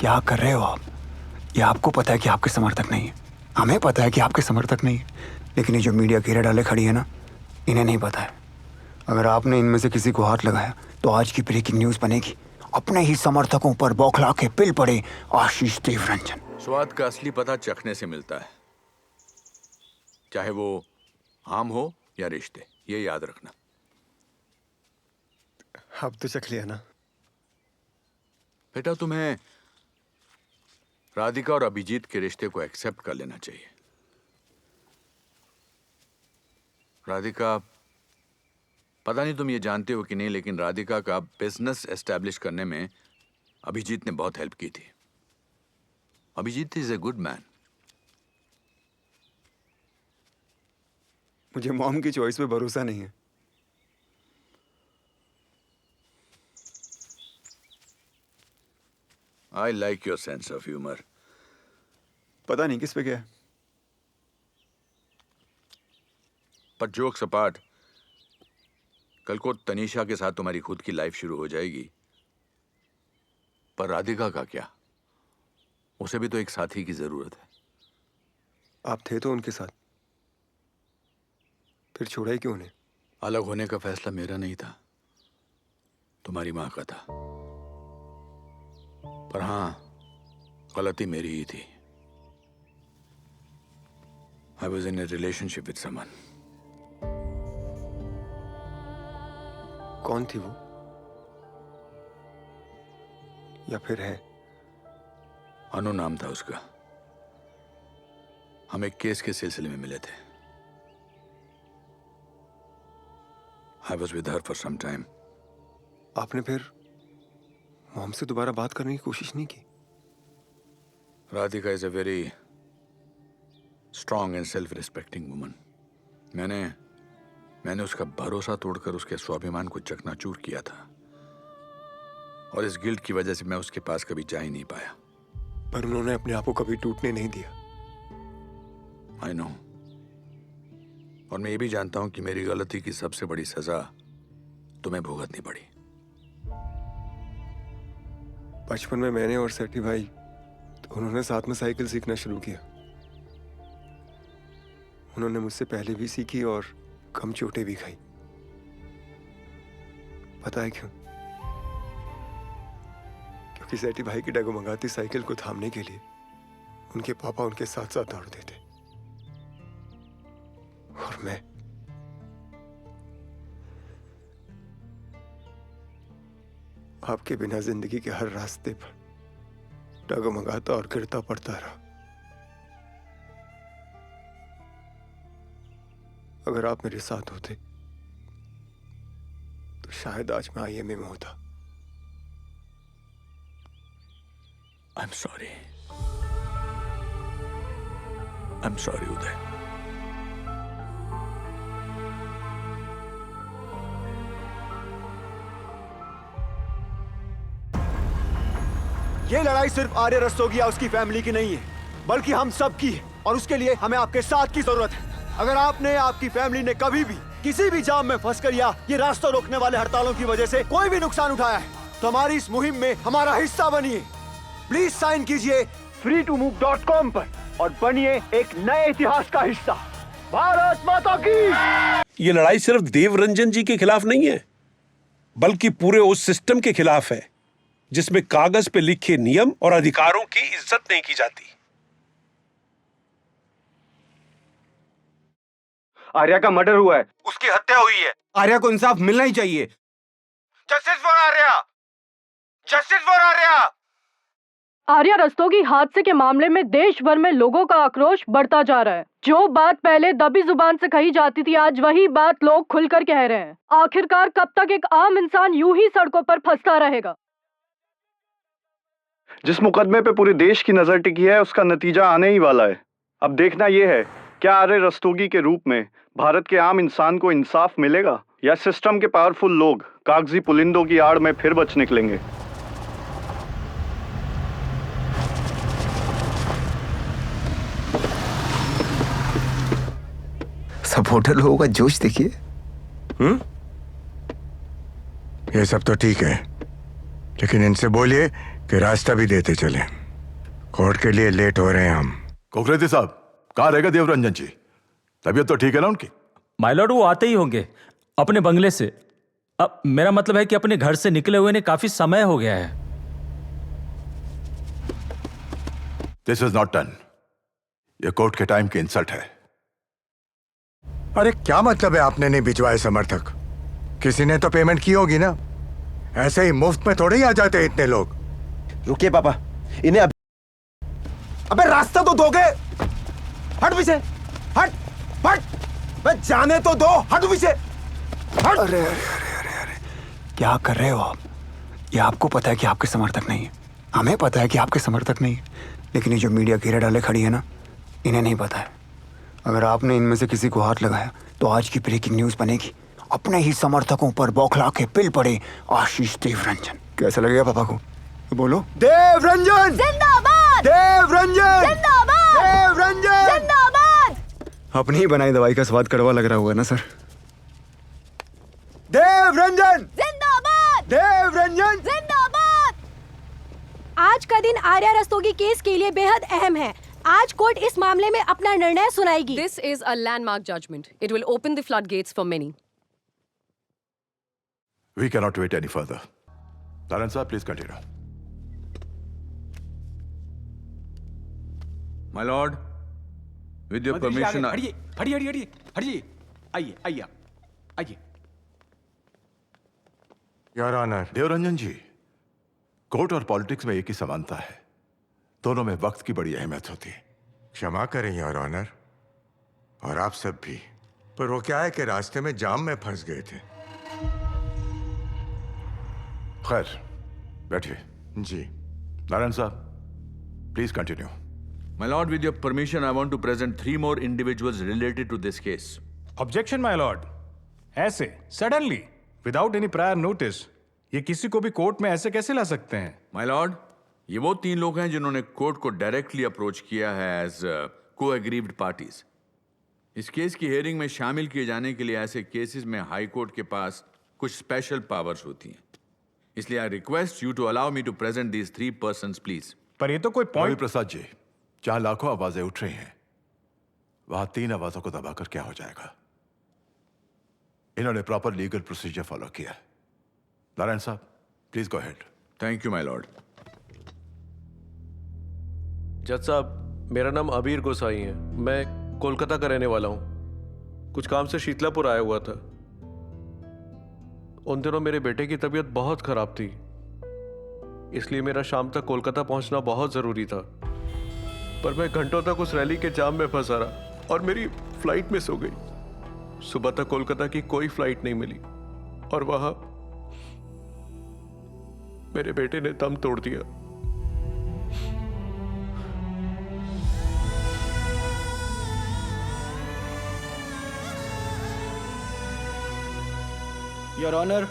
क्या कर रहे हो आप? ये आपको पता है कि आपके समर्थक नहीं है, हमें पता है कि आपके समर्थक नहीं है, लेकिन ये जो मीडिया घेरे डाले खड़ी है ना, इन्हें नहीं पता है। अगर आपने इनमें से किसी को हाथ लगाया तो आज की ब्रेकिंग न्यूज बनेगी। अपने ही समर्थकों पर बौखला के पिल पड़े आशीष देवरंजन। स्वाद का असली पता चखने से मिलता है, चाहे वो आम हो या रिश्ते, ये याद रखना। अब तो चख लिया ना। बेटा, तुम्हें राधिका और अभिजीत के रिश्ते को एक्सेप्ट कर लेना चाहिए। राधिका, पता नहीं तुम ये जानते हो कि नहीं, लेकिन राधिका का बिजनेस एस्टेब्लिश करने में अभिजीत ने बहुत हेल्प की थी। Abhijit is a good man. मुझे मॉम की चॉइस पे भरोसा नहीं है। I like your sense of humour. पता नहीं किस पे क्या है। पर जोक्स अपार्ट, कल को तनीषा के साथ तुम्हारी खुद की लाइफ शुरू हो जाएगी, पर राधिका का क्या? उसे भी तो एक साथी की जरूरत है। आप थे तो उनके साथ, फिर छोड़ा ही क्यों उन्हें? अलग होने का फैसला मेरा नहीं था, तुम्हारी मां का था। पर हां, गलती मेरी ही थी। I was in A relationship with someone. कौन थी वो, या फिर है? अनु नाम था उसका। हम एक केस के सिलसिले में मिले थे। I was with her for some time. आपने फिर मॉम से दोबारा बात करने की कोशिश नहीं की? Radhika is a very strong and self respecting woman. मैंने उसका भरोसा तोड़कर उसके स्वाभिमान को चकनाचूर किया था, और इस गिल्ट की वजह से मैं उसके पास कभी जा ही नहीं पाया। पर उन्होंने अपने आप को कभी टूटने नहीं दिया। आई नो, और मैं ये भी जानता हूं कि मेरी गलती की सबसे बड़ी सजा तुम्हें भुगतनी पड़ी। बचपन में मैंने और सेठी भाई तो उन्होंने साथ में साइकिल सीखना शुरू किया। उन्होंने मुझसे पहले भी सीखी और कम चोटें भी खाई। पता है क्यों? क्योंकि सेठी भाई की डगमगाती साइकिल को थामने के लिए उनके पापा उनके साथ साथ दौड़ते थे, और मैं आपके बिना जिंदगी के हर रास्ते पर डगमगाता और गिरता पड़ता रहा। अगर आप मेरे साथ होते तो शायद आज मैं आईएमए में होता। I am sorry. I am sorry Uday. ये लड़ाई सिर्फ आर्य रस्तोगी या उसकी फैमिली की नहीं है, बल्कि हम सब की है, और उसके लिए हमें आपके साथ की जरूरत है। अगर आपने, आपकी फैमिली ने कभी भी किसी भी जाम में फंसकर या ये रास्ता रोकने वाले हड़तालों की वजह से कोई भी नुकसान उठाया है, तो हमारी इस मुहिम में हमारा हिस्सा बनिए। प्लीज साइन कीजिए freetomove.com पर और बनिए एक नए इतिहास का हिस्सा। भारत माता की। ये लड़ाई सिर्फ देवरंजन जी के खिलाफ नहीं है, बल्कि पूरे उस सिस्टम के खिलाफ है जिसमें कागज पे लिखे नियम और अधिकारों की इज्जत नहीं की जाती। आर्या का मर्डर हुआ है, उसकी हत्या हुई है। आर्या को इंसाफ मिलना ही चाहिए। Justice for Arya, justice for Arya. Arya Rastogi हादसे के मामले में देश भर में लोगों का आक्रोश बढ़ता जा रहा है। जो बात पहले दबी जुबान से कही जाती थी, आज वही बात लोग खुलकर कह रहे हैं। आखिरकार कब तक एक आम इंसान यूं ही सड़कों पर फंसता रहेगा? जिस मुकदमे पे पूरे देश की नजर टिकी है, उसका नतीजा आने ही वाला है। अब देखना यह है, क्या आर्य रस्तोगी के रूप में भारत के आम इंसान को इंसाफ मिलेगा, या सिस्टम के पावरफुल लोग कागजी पुलिंदों की आड़ में फिर बच निकलेंगे। सपोर्टर लोगों का जोश देखिए। ये सब तो ठीक है, लेकिन इनसे बोलिए कि रास्ता भी देते चले। कोर्ट के लिए लेट हो रहे हैं हम। कोकरेती साहब, कहाँ रहेगा देवरंजन जी? तबीयत तो ठीक है ना उनकी? माय लॉर्ड, वो आते ही होंगे अपने बंगले से। अब मेरा मतलब है कि अपने घर से निकले हुए ने काफी समय हो गया है। This is not done. ये कोर्ट के टाइम की इंसल्ट है। अरे क्या मतलब है आपने नहीं भिजवाए समर्थक? किसी ने तो पेमेंट की होगी ना। ऐसे ही मुफ्त में थोड़े ही आ जाते हैं इतने लोग। रुकिए पापा, इन्हें अबे रास्ता तो दोगे? हट पीछे, हट हट, मैं जाने तो दो, हट पीछे, हट। अरे अरे अरे अरे अरे, क्या कर रहे हो आप? ये आपको पता है कि आपके समर्थक नहीं है, हमें पता है कि आपके समर्थक नहीं है, लेकिन ये जो मीडिया घेरे डाले खड़ी है ना, इन्हें नहीं पता है। अगर आपने इनमें से किसी को हाथ लगाया तो आज की ब्रेकिंग न्यूज बनेगी। अपने ही समर्थकों पर बौखला के पिल पड़े आशीष देवरंजन। कैसा लगेगा पापा को? तो बोलो। देवरंजन जिंदाबाद! देवरंजन जिंदाबाद! देवरंजन। जिंदाबाद! अपनी ही बनाई दवाई का स्वाद कड़वा लग रहा होगा ना सर? देवरंजन जिंदाबाद! देवरंजन। जिंदाबाद! आज का दिन आर्या रस्तोगी केस के लिए बेहद अहम है। आज कोर्ट इस मामले में अपना निर्णय सुनाएगी। This is a landmark judgment. It will open the floodgates for many. We cannot wait any further. Dharan साहब, please continue. My lord, with your permission, हटिए हटिए हटिए हटिए हटिए, आइए आइए आइए। Your honour. Devranjan ji, court और पॉलिटिक्स में एक ही समानता है। दोनों में वक्त की बड़ी अहमियत होती है। क्षमा करें योर ऑनर, और आप सब भी। पर वो क्या है कि रास्ते में जाम में फंस गए थे। खैर, बैठिए। जी। नारायण साहब, please continue. my lord, with your permission, I want to present 3 more individuals related to this case. Objection my lord. ऐसे suddenly without any prior notice ये किसी को भी कोर्ट में ऐसे कैसे ला सकते हैं? My lord, ये वो 3 लोग हैं जिन्होंने कोर्ट को डायरेक्टली अप्रोच किया है एज को एग्रीव्ड पार्टीज। इस केस की हियरिंग में शामिल किए जाने के लिए ऐसे केसेस में हाई कोर्ट के पास कुछ स्पेशल पावर्स होती हैं। इसलिए I request you to allow me to present these 3 persons please. पर ये तो कोई रवि पॉइंट। प्रसाद जी, जहां लाखों आवाजें उठ रही हैं, वहां 3 आवाजों को दबाकर क्या हो जाएगा? इन्होंने प्रॉपर लीगल प्रोसीजर फॉलो किया है। नारायण साहब, please go ahead. Thank you my Lord. जज साहब, मेरा नाम अबीर गोसाई है। मैं कोलकाता का रहने वाला हूँ। कुछ काम से शीतलापुर आया हुआ था। उन दिनों मेरे बेटे की तबीयत बहुत खराब थी, इसलिए मेरा शाम तक कोलकाता पहुंचना बहुत जरूरी था। पर मैं घंटों तक उस रैली के जाम में फंसा रहा और मेरी फ्लाइट मिस हो गई। सुबह तक कोलकाता की कोई फ्लाइट नहीं मिली और वहां मेरे बेटे ने दम तोड़ दिया। योर ऑनर,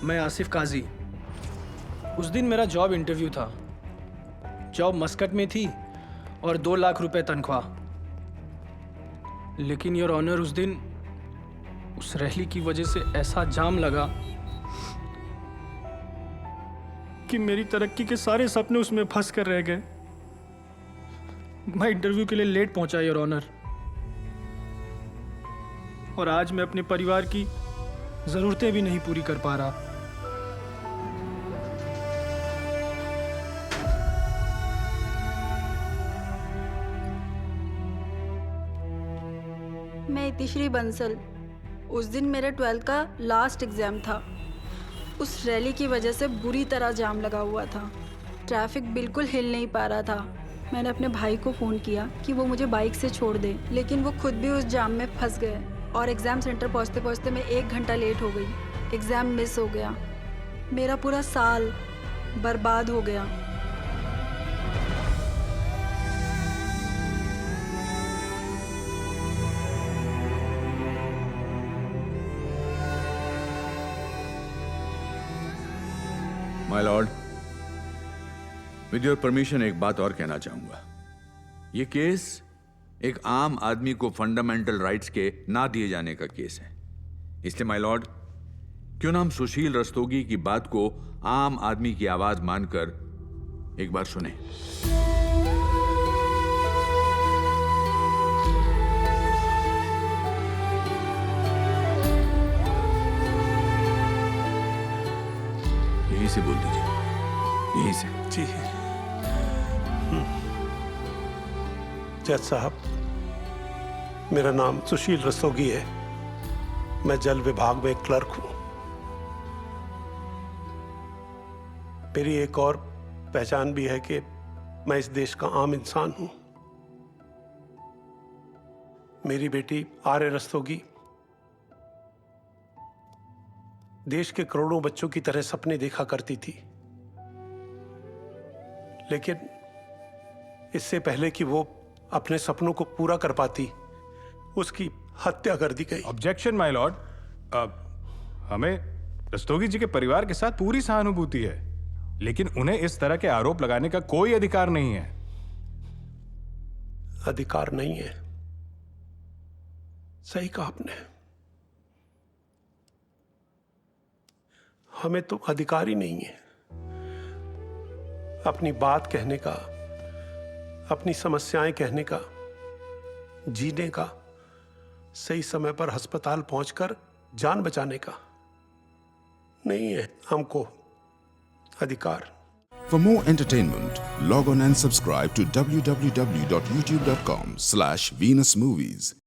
मैं आसिफ काजी। उस दिन मेरा जॉब इंटरव्यू था। जॉब मस्कट में थी और 2 लाख रुपए तनख्वाह। लेकिन योर ऑनर, उस दिन उस रैली की वजह से ऐसा जाम लगा कि मेरी तरक्की के सारे सपने उसमें फंस कर रह गए। मैं इंटरव्यू के लिए लेट पहुंचा योर ऑनर, और आज मैं अपने परिवार की जरूरतें भी नहीं पूरी कर पा रहा। मैं इतिश्री बंसल। उस दिन मेरे 12th का लास्ट एग्ज़ाम था। उस रैली की वजह से बुरी तरह जाम लगा हुआ था। ट्रैफिक बिल्कुल हिल नहीं पा रहा था। मैंने अपने भाई को फ़ोन किया कि वो मुझे बाइक से छोड़ दे, लेकिन वो खुद भी उस जाम में फंस गए और एग्ज़ाम सेंटर पहुंचते पहुंचते मैं 1 घंटा लेट हो गई। एग्ज़ाम मिस हो गया। मेरा पूरा साल बर्बाद हो गया। My Lord, with your permission एक बात और कहना चाहूंगा। यह केस एक आम आदमी को फंडामेंटल राइट्स के ना दिए जाने का केस है। इसलिए माय लॉर्ड, क्यों ना हम सुशील रस्तोगी की बात को आम आदमी की आवाज मानकर एक बार सुने। यहीं से बोल दीजिए, यहीं से। जी जज साहब, मेरा नाम सुशील रस्तोगी है। मैं जल विभाग में एक क्लर्क हूं। मेरी एक और पहचान भी है कि मैं इस देश का आम इंसान हूं। मेरी बेटी आर्य रस्तोगी देश के करोड़ों बच्चों की तरह सपने देखा करती थी, लेकिन इससे पहले कि वो अपने सपनों को पूरा कर पाती, उसकी हत्या कर दी गई। Objection my Lord. हमें रस्तोगी जी के परिवार के साथ पूरी सहानुभूति है, लेकिन उन्हें इस तरह के आरोप लगाने का कोई अधिकार नहीं है। अधिकार नहीं है, सही कहा आपने। हमें तो अधिकार ही नहीं है अपनी बात कहने का, अपनी समस्याएं कहने का, जीने का, सही समय पर अस्पताल पहुंचकर जान बचाने का। नहीं है हमको अधिकार। For more entertainment, log on and subscribe to www.youtube.com/venusmovies.